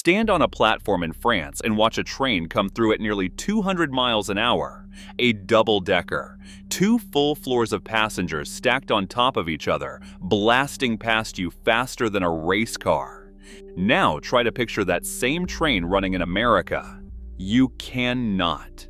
Stand on a platform in France and watch a train come through at nearly 200 miles an hour. A double-decker. 2 full floors of passengers stacked on top of each other, blasting past you faster than a race car. Now try to picture that same train running in America. You cannot.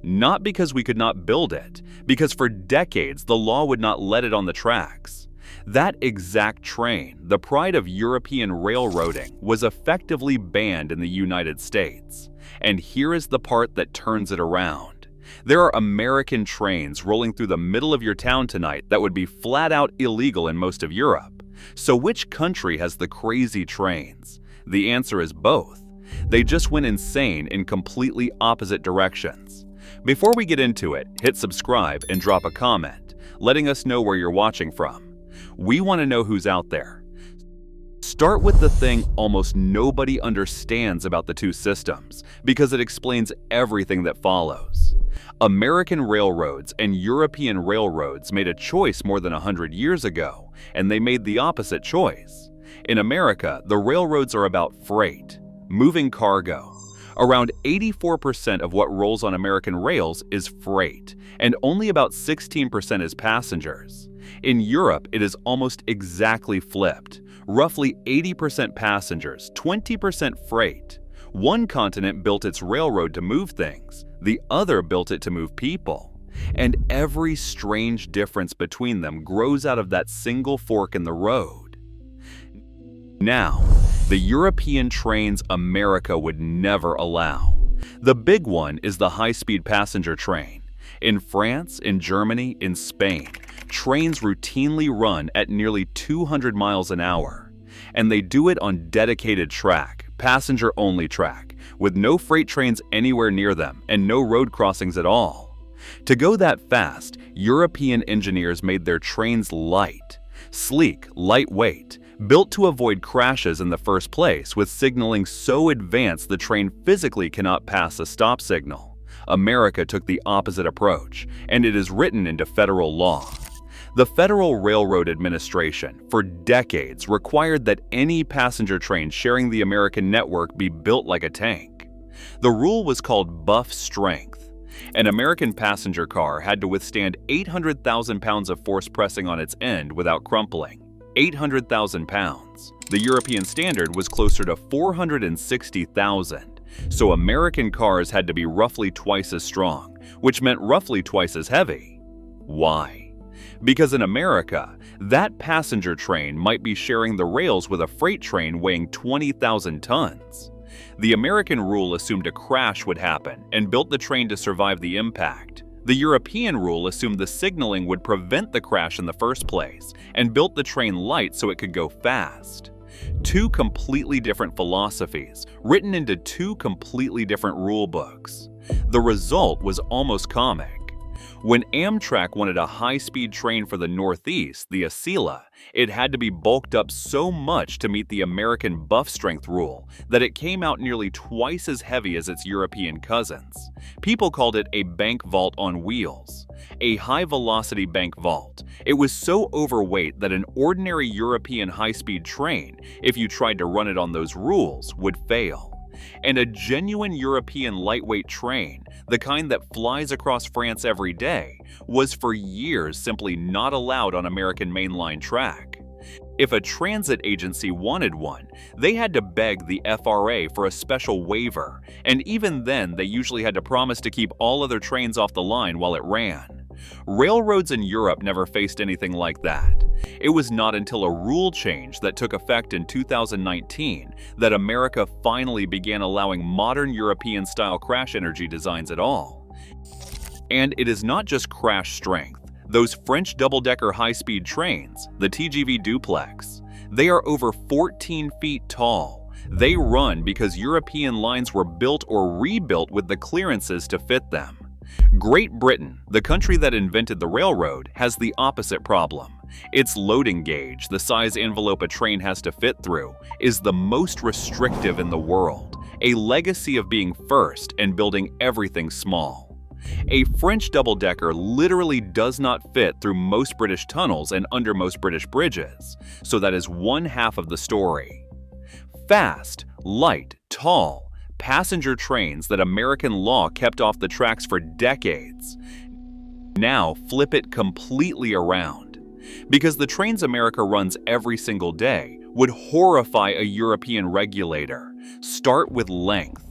Not because we could not build it, because for decades the law would not let it on the tracks. That exact train, the pride of European railroading, was effectively banned in the United States. And here is the part that turns it around. There are American trains rolling through the middle of your town tonight that would be flat out illegal in most of Europe. So which country has the crazy trains? The answer is both. They just went insane in completely opposite directions. Before we get into it, hit subscribe and drop a comment, letting us know where you're watching from. We want to know who's out there. Start with the thing almost nobody understands about the two systems, because it explains everything that follows. American railroads and European railroads made a choice more than 100 years ago, and they made the opposite choice. In America, the railroads are about freight, moving cargo. Around 84% of what rolls on American rails is freight, and only about 16% is passengers. In Europe, it is almost exactly flipped. Roughly 80% passengers, 20% freight. One continent built its railroad to move things, the other built it to move people. And every strange difference between them grows out of that single fork in the road. Now, the European trains America would never allow. The big one is the high-speed passenger train. In France, in Germany, in Spain, trains routinely run at nearly 200 miles an hour. And they do it on dedicated track, passenger-only track, with no freight trains anywhere near them and no road crossings at all. To go that fast, European engineers made their trains light, sleek, lightweight, built to avoid crashes in the first place, with signaling so advanced the train physically cannot pass a stop signal. America took the opposite approach, and it is written into federal law. The Federal Railroad Administration, for decades, required that any passenger train sharing the American network be built like a tank. The rule was called buff strength. An American passenger car had to withstand 800,000 pounds of force pressing on its end without crumpling. 800,000 pounds. The European standard was closer to 460,000. So American cars had to be roughly twice as strong, which meant roughly twice as heavy. Why? Because in America, that passenger train might be sharing the rails with a freight train weighing 20,000 tons. The American rule assumed a crash would happen and built the train to survive the impact. The European rule assumed the signaling would prevent the crash in the first place and built the train light so it could go fast. Two completely different philosophies, written into two completely different rule books. The result was almost comic. When Amtrak wanted a high-speed train for the Northeast, the Acela, it had to be bulked up so much to meet the American buff strength rule that it came out nearly twice as heavy as its European cousins. People called it a bank vault on wheels, a high-velocity bank vault. It was so overweight that an ordinary European high-speed train, if you tried to run it on those rules, would fail. And a genuine European lightweight train, the kind that flies across France every day, was for years simply not allowed on American mainline track. If a transit agency wanted one, they had to beg the FRA for a special waiver, and even then they usually had to promise to keep all other trains off the line while it ran. Railroads in Europe never faced anything like that. It was not until a rule change that took effect in 2019 that America finally began allowing modern European-style crash energy designs at all. And it is not just crash strength. Those French double-decker high-speed trains, the TGV duplex, they are over 14 feet tall. They run because European lines were built or rebuilt with the clearances to fit them. Great Britain, the country that invented the railroad, has the opposite problem. Its loading gauge, the size envelope a train has to fit through, is the most restrictive in the world, a legacy of being first and building everything small. A French double-decker literally does not fit through most British tunnels and under most British bridges, so that is one half of the story. Fast, light, tall, passenger trains that American law kept off the tracks for decades now flip it completely around. Because the trains America runs every single day would horrify a European regulator. Start with length.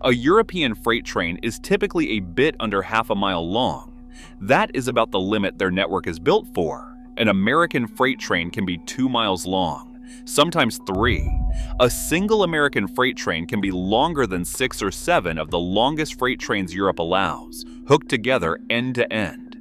A European freight train is typically a bit under half a mile long. That is about the limit their network is built for. An American freight train can be 2 miles long, sometimes 3. A single American freight train can be longer than 6 or 7 of the longest freight trains Europe allows, hooked together end to end.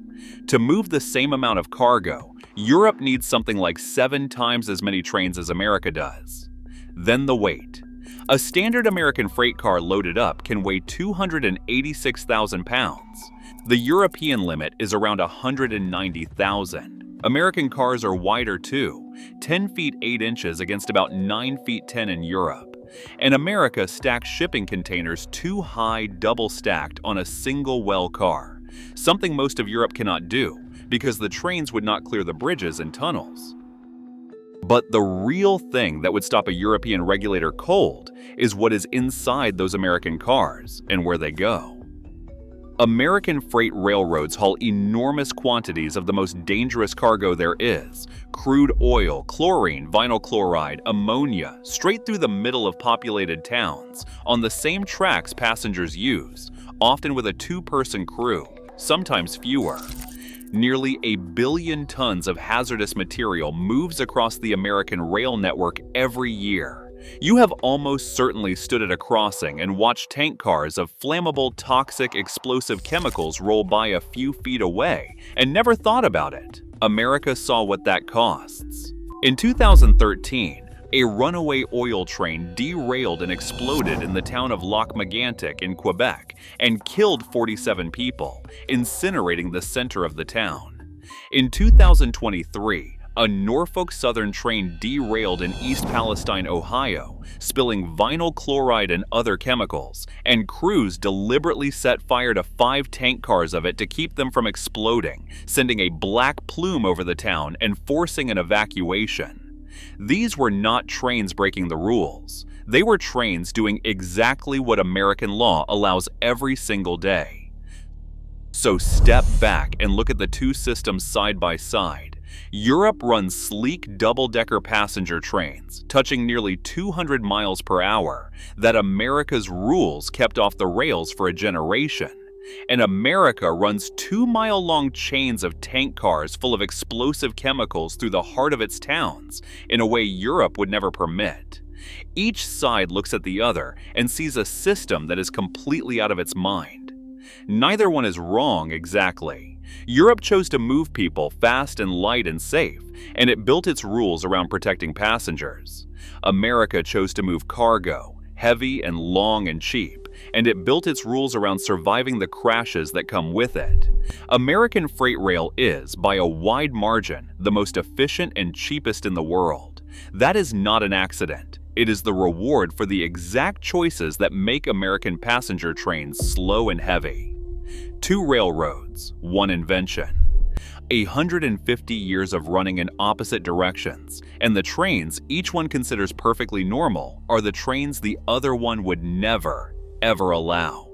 To move the same amount of cargo, Europe needs something like 7 times as many trains as America does. Then the weight. A standard American freight car loaded up can weigh 286,000 pounds. The European limit is around 190,000. American cars are wider too, 10 feet 8 inches against about 9 feet 10 in Europe. And America stacks shipping containers too high double-stacked on a single well car, something most of Europe cannot do because the trains would not clear the bridges and tunnels. But the real thing that would stop a European regulator cold is what is inside those American cars and where they go. American freight railroads haul enormous quantities of the most dangerous cargo there is: crude oil, chlorine, vinyl chloride, ammonia, straight through the middle of populated towns, on the same tracks passengers use, often with a 2-person crew, sometimes fewer. Nearly 1 billion tons of hazardous material moves across the American rail network every year. You have almost certainly stood at a crossing and watched tank cars of flammable, toxic, explosive chemicals roll by a few feet away and never thought about it. America saw what that costs. In 2013, a runaway oil train derailed and exploded in the town of Locomotives in Quebec and killed 47 people, incinerating the center of the town. In 2023, a Norfolk Southern train derailed in East Palestine, Ohio, spilling vinyl chloride and other chemicals, and crews deliberately set fire to 5 tank cars of it to keep them from exploding, sending a black plume over the town and forcing an evacuation. These were not trains breaking the rules. They were trains doing exactly what American law allows every single day. So step back and look at the two systems side by side. Europe runs sleek double-decker passenger trains, touching nearly 200 miles per hour, that America's rules kept off the rails for a generation. And America runs 2-mile-long chains of tank cars full of explosive chemicals through the heart of its towns, in a way Europe would never permit. Each side looks at the other and sees a system that is completely out of its mind. Neither one is wrong exactly. Europe chose to move people fast and light and safe, and it built its rules around protecting passengers. America chose to move cargo, heavy and long and cheap, and it built its rules around surviving the crashes that come with it. American freight rail is, by a wide margin, the most efficient and cheapest in the world. That is not an accident. It is the reward for the exact choices that make American passenger trains slow and heavy. 2 railroads, 1 invention. 150 years of running in opposite directions, and the trains each one considers perfectly normal are the trains the other one would never, ever allow.